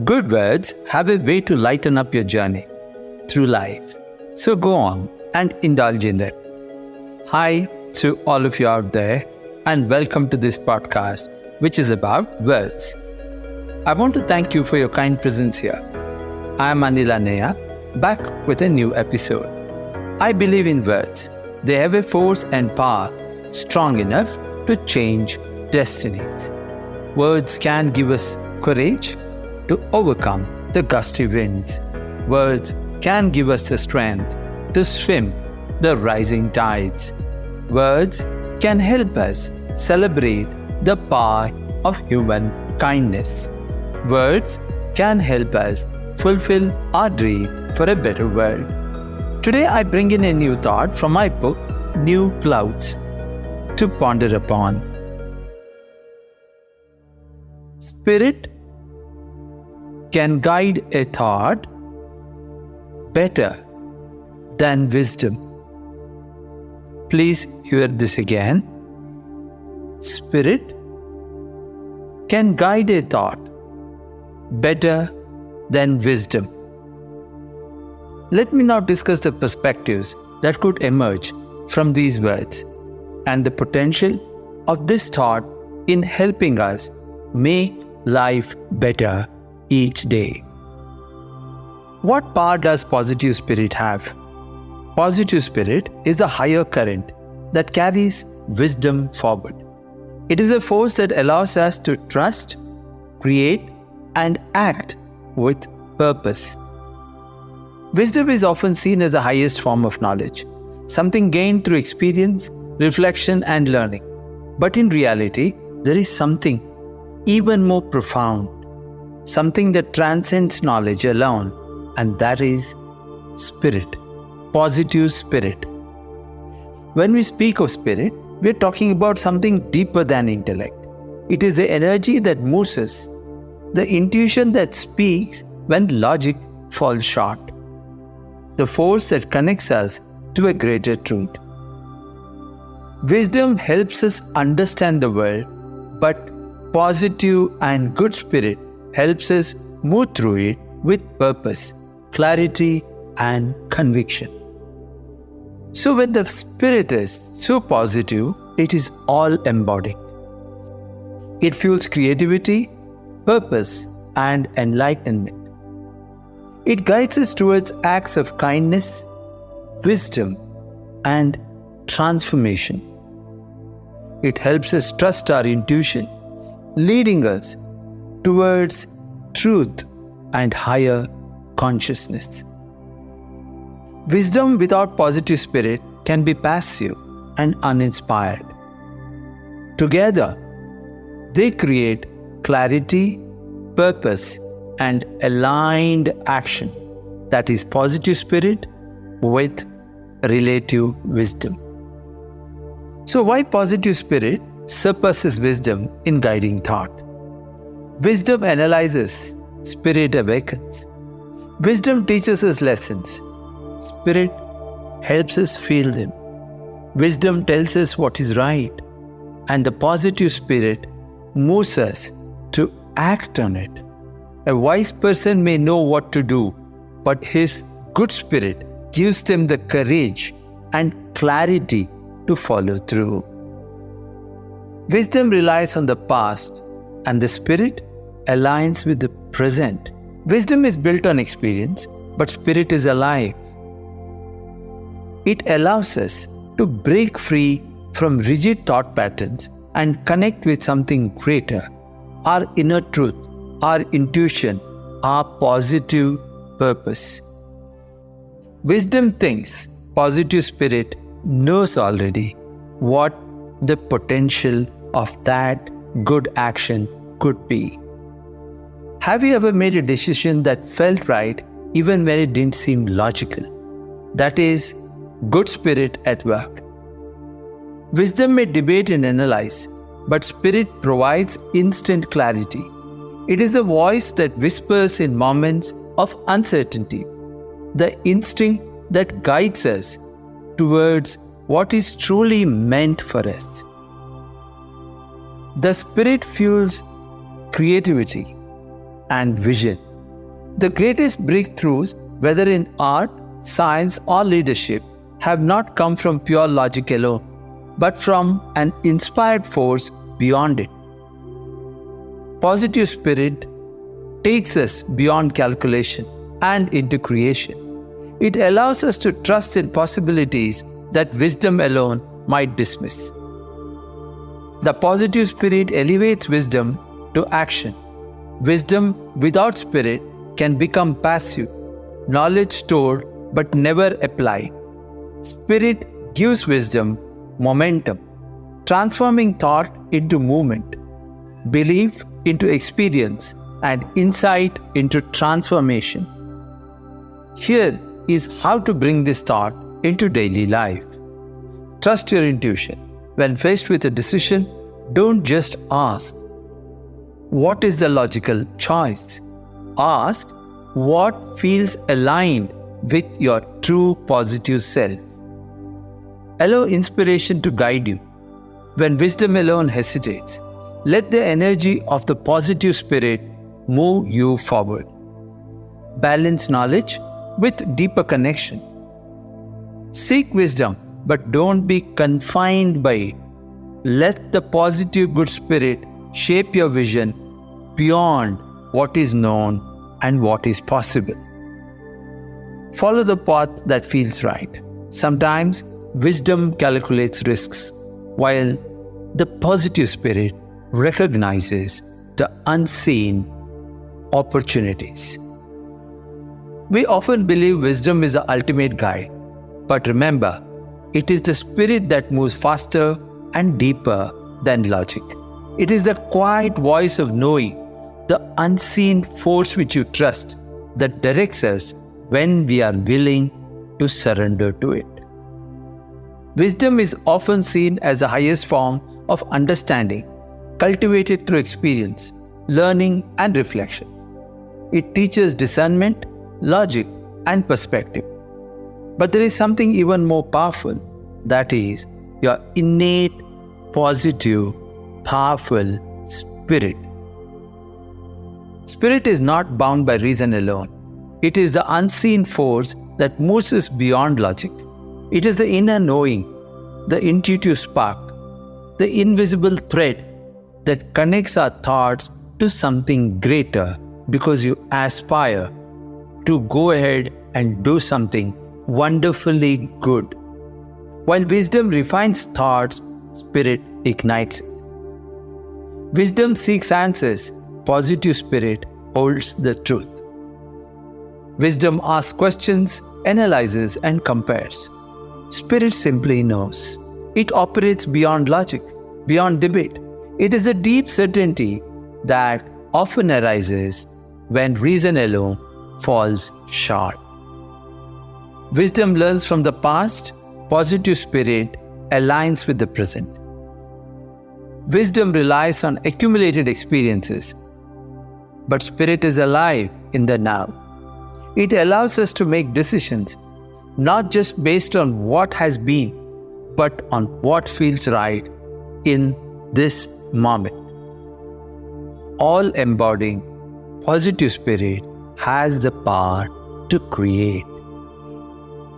Good words have a way to lighten up your journey through life. So go on and indulge in them. Hi to all of you out there, and welcome to this podcast, which is about words. I want to thank you for your kind presence here. I am Anil Annaiah, back with a new episode. I believe in words. They have a force and power strong enough to change destinies. Words can give us courage to overcome the gusty winds. Words can give us the strength to swim the rising tides. Words can help us celebrate the power of human kindness. Words can help us fulfill our dream for a better world. Today I bring in a new thought from my book, New Clouds, to ponder upon. Spirit can guide a thought better than wisdom. Please hear this again. Spirit can guide a thought better than wisdom. Let me now discuss the perspectives that could emerge from these words and the potential of this thought in helping us make life better each day. What power does positive spirit have? Positive spirit is the higher current that carries wisdom forward. It is a force that allows us to trust, create, and act with purpose. Wisdom is often seen as the highest form of knowledge, something gained through experience, reflection, and learning. But in reality, there is something even more profound, something that transcends knowledge alone, and that is spirit, positive spirit. When we speak of spirit, we are talking about something deeper than intellect. It is the energy that moves us, the intuition that speaks when logic falls short, the force that connects us to a greater truth. Wisdom helps us understand the world, but positive and good spirit helps us move through it with purpose, clarity, and conviction. So when the spirit is so positive, it is all embodied. It fuels creativity, purpose, and enlightenment. It guides us towards acts of kindness, wisdom, and transformation. It helps us trust our intuition, leading us towards truth and higher consciousness. Wisdom without positive spirit can be passive and uninspired. Together, they create clarity, purpose, and aligned action, that is positive spirit with relative wisdom. So why positive spirit surpasses wisdom in guiding thought? Wisdom analyzes, spirit awakens. Wisdom teaches us lessons. Spirit helps us feel them. Wisdom tells us what is right, and the positive spirit moves us to act on it. A wise person may know what to do, but his good spirit gives them the courage and clarity to follow through. Wisdom relies on the past, and the spirit aligns with the present. Wisdom is built on experience, but spirit is alive. It allows us to break free from rigid thought patterns and connect with something greater, our inner truth, our intuition, our positive purpose. Wisdom thinks, positive spirit knows already what the potential of that good action could be. Have you ever made a decision that felt right even when it didn't seem logical? That is good spirit at work. Wisdom may debate and analyze, but spirit provides instant clarity. It is the voice that whispers in moments of uncertainty, the instinct that guides us towards what is truly meant for us. The spirit fuels creativity and vision. The greatest breakthroughs, whether in art, science, or leadership, have not come from pure logic alone, but from an inspired force beyond it. Positive spirit takes us beyond calculation and into creation. It allows us to trust in possibilities that wisdom alone might dismiss. The positive spirit elevates wisdom to action. Wisdom without spirit can become passive, knowledge stored but never applied. Spirit gives wisdom momentum, transforming thought into movement, belief into experience, and insight into transformation. Here is how to bring this thought into daily life. Trust your intuition. When faced with a decision, don't just ask, "What is the logical choice?" Ask, "What feels aligned with your true positive self?" Allow inspiration to guide you. When wisdom alone hesitates, let the energy of the positive spirit move you forward. Balance knowledge with deeper connection. Seek wisdom, but don't be confined by it. Let the positive good spirit shape your vision beyond what is known and what is possible. Follow the path that feels right. Sometimes wisdom calculates risks, while the positive spirit recognizes the unseen opportunities. We often believe wisdom is the ultimate guide, but remember, it is the spirit that moves faster and deeper than logic. It is the quiet voice of knowing, the unseen force which you trust, that directs us when we are willing to surrender to it. Wisdom is often seen as the highest form of understanding, cultivated through experience, learning, and reflection. It teaches discernment, logic, and perspective. But there is something even more powerful, that is your innate, positive, powerful spirit. Spirit is not bound by reason alone. It is the unseen force that moves us beyond logic. It is the inner knowing, the intuitive spark, the invisible thread that connects our thoughts to something greater, because you aspire to go ahead and do something wonderfully good. While wisdom refines thoughts, spirit ignites it. Wisdom seeks answers, positive spirit holds the truth. Wisdom asks questions, analyzes, and compares. Spirit simply knows. It operates beyond logic, beyond debate. It is a deep certainty that often arises when reason alone falls short. Wisdom learns from the past, positive spirit aligns with the present. Wisdom relies on accumulated experiences, but spirit is alive in the now. It allows us to make decisions not just based on what has been, but on what feels right in this moment. All embodying positive spirit has the power to create.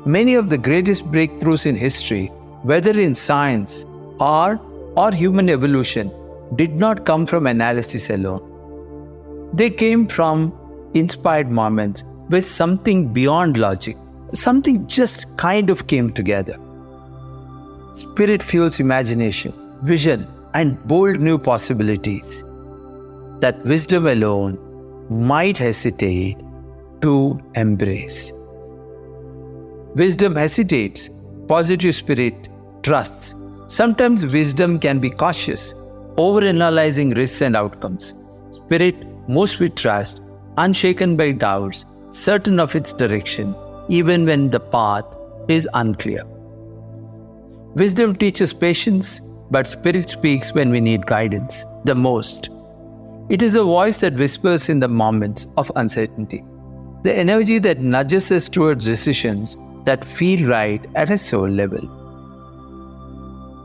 Many of the greatest breakthroughs in history, whether in science, art, or human evolution, did not come from analysis alone. They came from inspired moments where something beyond logic, something just kind of came together. Spirit fuels imagination, vision, and bold new possibilities that wisdom alone might hesitate to embrace. Wisdom hesitates, positive spirit trusts. Sometimes wisdom can be cautious, overanalyzing risks and outcomes. Spirit moves with trust, unshaken by doubts, certain of its direction, even when the path is unclear. Wisdom teaches patience, but spirit speaks when we need guidance the most. It is a voice that whispers in the moments of uncertainty, the energy that nudges us towards decisions that feel right at a soul level.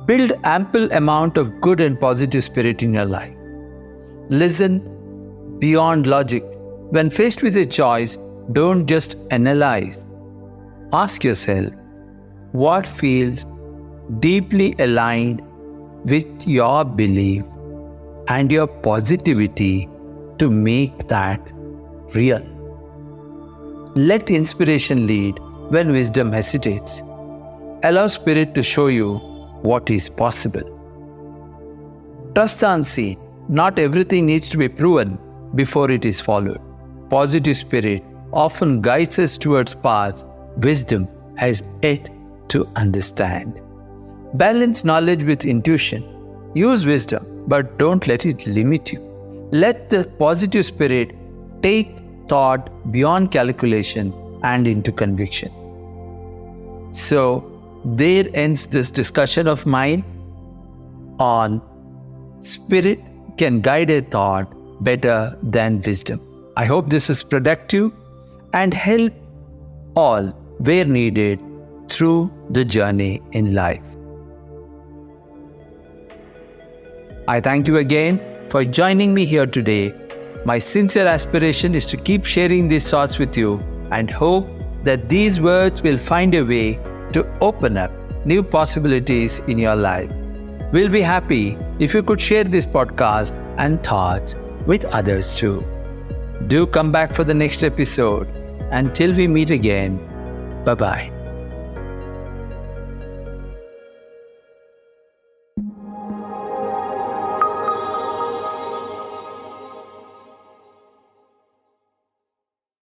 Build ample amount of good and positive spirit in your life. Listen beyond logic, When faced with a choice, don't just analyze. Ask yourself, what feels deeply aligned with your belief and your positivity to make that real. Let inspiration lead when wisdom hesitates. Allow spirit to show you what is possible. Trust the unseen. Not everything needs to be proven before it is followed. Positive spirit often guides us towards paths wisdom has yet to understand. Balance knowledge with intuition. Use wisdom, but don't let it limit you. Let the positive spirit take thought beyond calculation and into conviction. So, there ends this discussion of mine on spirit can guide a thought better than wisdom. I hope this is productive and help all where needed through the journey in life. I thank you again for joining me here today. My sincere aspiration is to keep sharing these thoughts with you and hope that these words will find a way to open up new possibilities in your life. We'll be happy if you could share this podcast and thoughts with others too. Do come back for the next episode. Until we meet again, bye-bye.